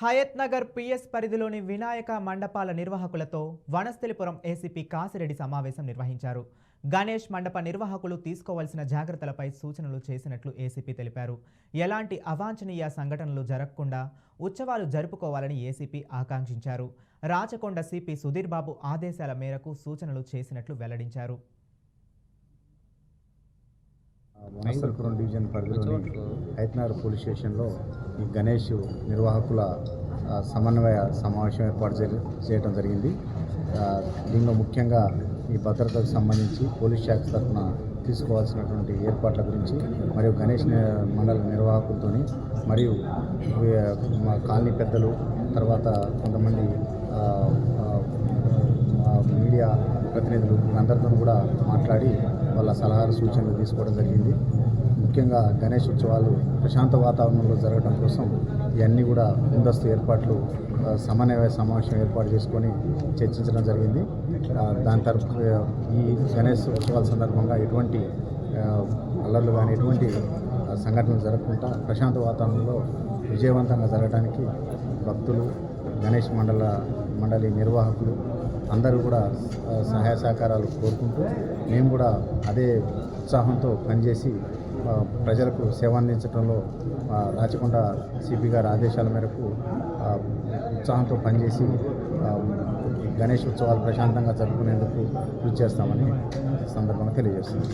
Hayath Nagar PS పరిధిలోని Vinayaka మండపాల నిర్వాహకులతో Vanasthalipuram ACP Kasireddy సమావేశం నిర్వహించారు. గణేష్ మండప నిర్వాహకులు తీసుకోవాల్సిన జాగ్రత్తలపై సూచనలు చేసినట్లు ఏసీపీ తెలిపారు. ఎలాంటి అవాంఛనీయ సంఘటనలు జరగకుండా ఉత్సవాలు జరుపుకోవాలని ఏసీపీ ఆకాంక్షించారు. రాచకొండ సిపి సుధీర్ బాబు ఆదేశాల మేరకు సూచనలు చేసినట్లు వెల్లడించారు. వనస్థలిపురం డివిజన్ పరిధిలోని హయత్నగర్ పోలీస్ స్టేషన్లో ఈ గణేష్ నిర్వాహకుల సమన్వయ సమావేశం ఏర్పాటు చేయడం జరిగింది. దీనిలో ముఖ్యంగా ఈ భద్రతకు సంబంధించి పోలీస్ శాఖ తరఫున తీసుకోవాల్సినటువంటి ఏర్పాట్ల గురించి మరియు గణేష్ మండల నిర్వాహకులతో మరియు మా కాలనీ పెద్దలు తర్వాత కొంతమంది మీడియా ప్రతినిధులు అందరితో కూడా మాట్లాడి వాళ్ళ సలహాలు సూచనలు తీసుకోవడం జరిగింది. ముఖ్యంగా గణేష్ ఉత్సవాలు ప్రశాంత వాతావరణంలో జరగడం కోసం ఇవన్నీ కూడా ముందస్తు ఏర్పాట్లు సమన్వయ సమావేశం ఏర్పాటు చేసుకొని చర్చించడం జరిగింది. దాని తరఫు ఈ గణేష్ ఉత్సవాల సందర్భంగా ఎటువంటి అల్లర్లు కానీ ఎటువంటి సంఘటనలు జరగకుండా ప్రశాంత వాతావరణంలో విజయవంతంగా జరగడానికి భక్తులు గణేష్ మండలి నిర్వాహకులు అందరూ కూడా సహాయ సహకారాలు కోరుకుంటూ మేము కూడా అదే ఉత్సాహంతో పనిచేసి ప్రజలకు సేవ అందించడంలో రాచకొండ సిపి గారి ఆదేశాల మేరకు ఉత్సాహంతో పనిచేసి గణేష్ ఉత్సవాలు ప్రశాంతంగా జరుపుకునేందుకు కృషి చేస్తామని సందర్భంగా తెలియజేస్తున్నాం.